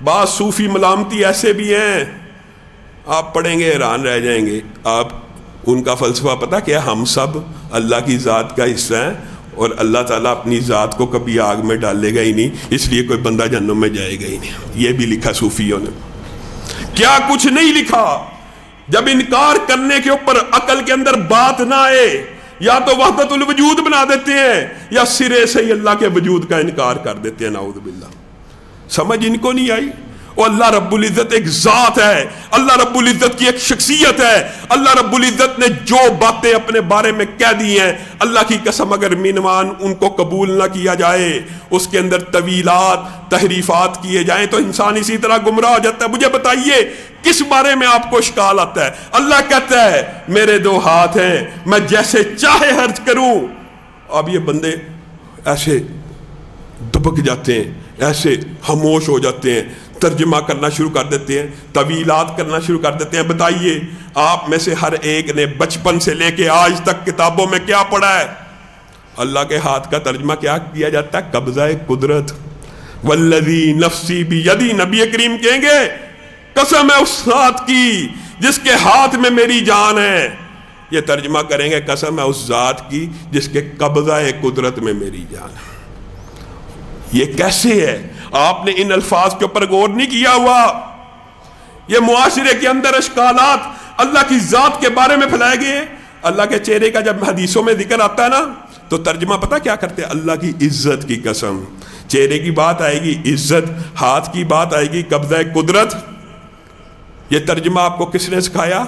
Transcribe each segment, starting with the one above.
بعض صوفی ملامتی ایسے بھی ہیں، آپ پڑھیں گے حیران رہ جائیں گے. آپ ان کا فلسفہ پتہ کیا؟ ہم سب اللہ کی ذات کا حصہ ہیں اور اللہ تعالیٰ اپنی ذات کو کبھی آگ میں ڈالے گا ہی نہیں، اس لیے کوئی بندہ جہنم میں جائے گا ہی نہیں. یہ بھی لکھا صوفیوں نے. کیا کچھ نہیں لکھا. جب انکار کرنے کے اوپر عقل کے اندر بات نہ آئے، یا تو وحدت الوجود بنا دیتے ہیں یا سرے سے ہی اللہ کے وجود کا انکار کر دیتے ہیں. نعوذ باللہ. سمجھ ان کو نہیں آئی. وہ اللہ رب العزت ایک ذات ہے، اللہ رب العزت کی ایک شخصیت ہے. اللہ رب العزت نے جو باتیں اپنے بارے میں کہہ دی ہیں، اللہ کی قسم اگر مینوان ان کو قبول نہ کیا جائے، اس کے اندر طویلات تحریفات کیے جائیں تو انسان اسی طرح گمراہ ہو جاتا ہے. مجھے بتائیے کس بارے میں آپ کو اشکال آتا ہے؟ اللہ کہتا ہے میرے 2 ہاتھ ہیں، میں جیسے چاہے خرچ کروں. اب یہ بندے ایسے دبک جاتے ہیں، ایسے خاموش ہو جاتے ہیں، ترجمہ کرنا شروع کر دیتے ہیں، طویلات کرنا شروع کر دیتے ہیں. بتائیے آپ میں سے ہر ایک نے بچپن سے لے کے آج تک کتابوں میں کیا پڑھا ہے؟ اللہ کے ہاتھ کا ترجمہ کیا کیا جاتا ہے؟ قبضہ قدرت. والذی نفسی بیدی. نبی کریم کہیں گے قسم ہے اس ذات کی جس کے ہاتھ میں میری جان ہے. یہ ترجمہ کریں گے قسم ہے اس ذات کی جس کے قبضہ قدرت میں میری جان ہے. یہ کیسے ہے؟ آپ نے ان الفاظ کے اوپر غور نہیں کیا ہوا. یہ معاشرے کے اندر اشکالات اللہ کی ذات کے بارے میں پھیلائے گئے. اللہ کے چہرے کا جب حدیثوں میں ذکر آتا ہے نا تو ترجمہ پتہ کیا کرتے ہیں؟ اللہ کی عزت کی قسم. چہرے کی بات آئے گی عزت، ہاتھ کی بات آئے گی قبضہ قدرت. یہ ترجمہ آپ کو کس نے سکھایا؟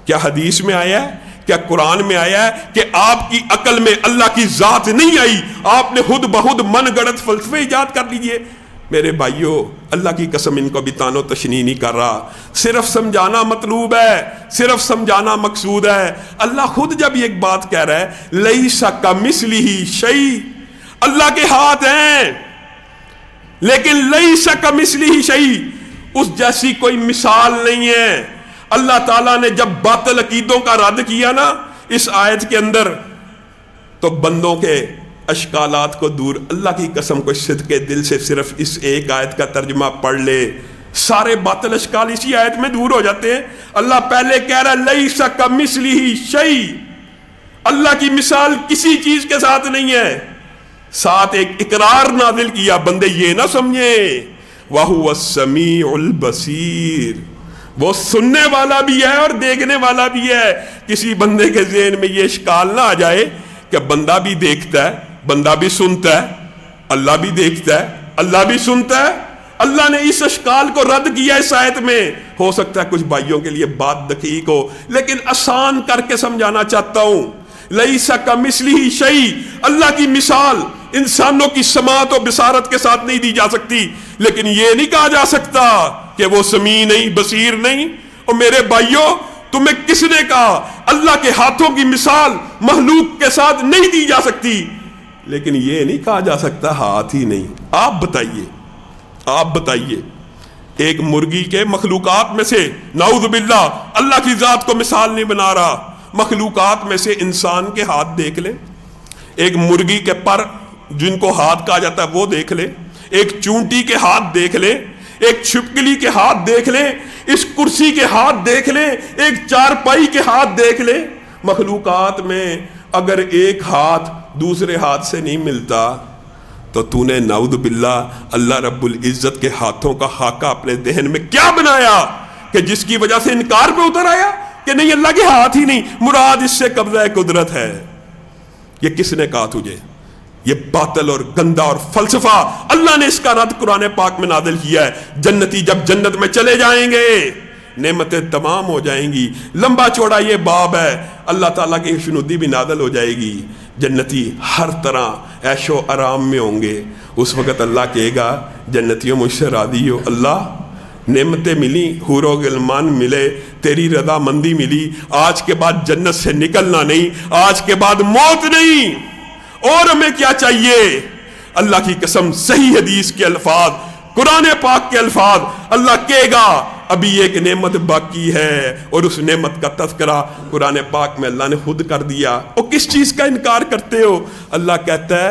کیا حدیث میں آیا ہے؟ کیا قرآن میں آیا ہے؟ کہ آپ کی عقل میں اللہ کی ذات نہیں آئی، آپ نے خود بخود من گڑت فلسفے ایجاد کر لیجئے. میرے بھائیوں اللہ کی قسم ان کو بھی تان و تشنیع نہیں کر رہا، صرف سمجھانا مطلوب ہے، صرف سمجھانا مقصود ہے. اللہ خود جب ایک بات کہہ رہا ہے لیس کمثلہ شیء، اللہ کے ہاتھ ہیں لیکن لیس کمثلہ شیء، اس جیسی کوئی مثال نہیں ہے. اللہ تعالیٰ نے جب باطل عقیدوں کا رد کیا نا اس آیت کے اندر تو بندوں کے اشکالات کو دور، اللہ کی قسم کو صدقے دل سے صرف اس ایک آیت کا ترجمہ پڑھ لے، سارے باطل اشکال اسی آیت میں دور ہو جاتے ہیں. اللہ پہلے کہہ رہا ہے لیس کمثلہ شیء، اللہ کی مثال کسی چیز کے ساتھ نہیں ہے. ساتھ ایک اقرار نازل کیا، بندے یہ نہ سمجھیں وَهُوَ السَّمِيعُ الْبَصِيرُ، وہ سننے والا بھی ہے اور دیکھنے والا بھی ہے. کسی بندے کے ذہن میں یہ اشکال نہ آ جائے کہ بندہ بھی دیکھتا ہے، بندہ بھی سنتا ہے، اللہ بھی دیکھتا ہے، اللہ بھی سنتا ہے. اللہ نے اس اشکال کو رد کیا اس آیت میں. ہو سکتا ہے کچھ بھائیوں کے لیے بات دقیق ہو لیکن آسان کر کے سمجھانا چاہتا ہوں. لیس کمثلہ شیء، اللہ کی مثال انسانوں کی سماعت و بصارت کے ساتھ نہیں دی جا سکتی، لیکن یہ نہیں کہا جا سکتا کہ وہ سمیع نہیں، بصیر نہیں. اور میرے بھائیوں تمہیں کس نے کہا اللہ کے ہاتھوں کی مثال مخلوق کے ساتھ نہیں دی جا سکتی، لیکن یہ نہیں کہا جا سکتا ہاتھ ہی نہیں. آپ بتائیے ایک مرغی کے مخلوقات میں سے نعوذ باللہ اللہ کی ذات کو مثال نہیں بنا رہا، مخلوقات میں سے انسان کے ہاتھ دیکھ لیں، ایک مرغی کے پر جن کو ہاتھ کہا جاتا ہے وہ دیکھ لیں، ایک چونٹی کے ہاتھ دیکھ لیں، ایک چھپکلی کے ہاتھ دیکھ لیں، اس کرسی کے ہاتھ دیکھ لیں، ایک چارپائی کے ہاتھ دیکھ لیں. مخلوقات میں اگر ایک ہاتھ دوسرے ہاتھ سے نہیں ملتا تو تو نے نعوذ باللہ اللہ رب العزت کے ہاتھوں کا خاکہ اپنے ذہن میں کیا بنایا کہ جس کی وجہ سے انکار پہ اتر آیا کہ نہیں اللہ کے ہاتھ ہی نہیں، مراد اس سے قبضہ قدرت ہے. یہ کس نے کہا تجھے؟ یہ باطل اور گندا اور فلسفہ اللہ نے اس کا رد قرآن پاک میں نازل کیا ہے. جنتی جب جنت میں چلے جائیں گے نعمتیں تمام ہو جائیں گی. لمبا چوڑا یہ باب ہے، اللہ تعالیٰ کی خوشنودی بھی نازل ہو جائے گی. جنتی ہر طرح عیش و آرام میں ہوں گے. اس وقت اللہ کہے گا جنتیوں مجھ سے راضی ہو، اللہ نعمتیں ملی، حور و غلمان ملے، تیری رضا مندی ملی، آج کے بعد جنت سے نکلنا نہیں، آج کے بعد موت نہیں، اور ہمیں کیا چاہیے؟ اللہ کی قسم صحیح حدیث کے الفاظ، قرآن پاک کے الفاظ، اللہ کہے گا ابھی ایک نعمت باقی ہے، اور اس نعمت کا تذکرہ قرآن پاک میں اللہ نے خود کر دیا. اور کس چیز کا انکار کرتے ہو؟ اللہ کہتا ہے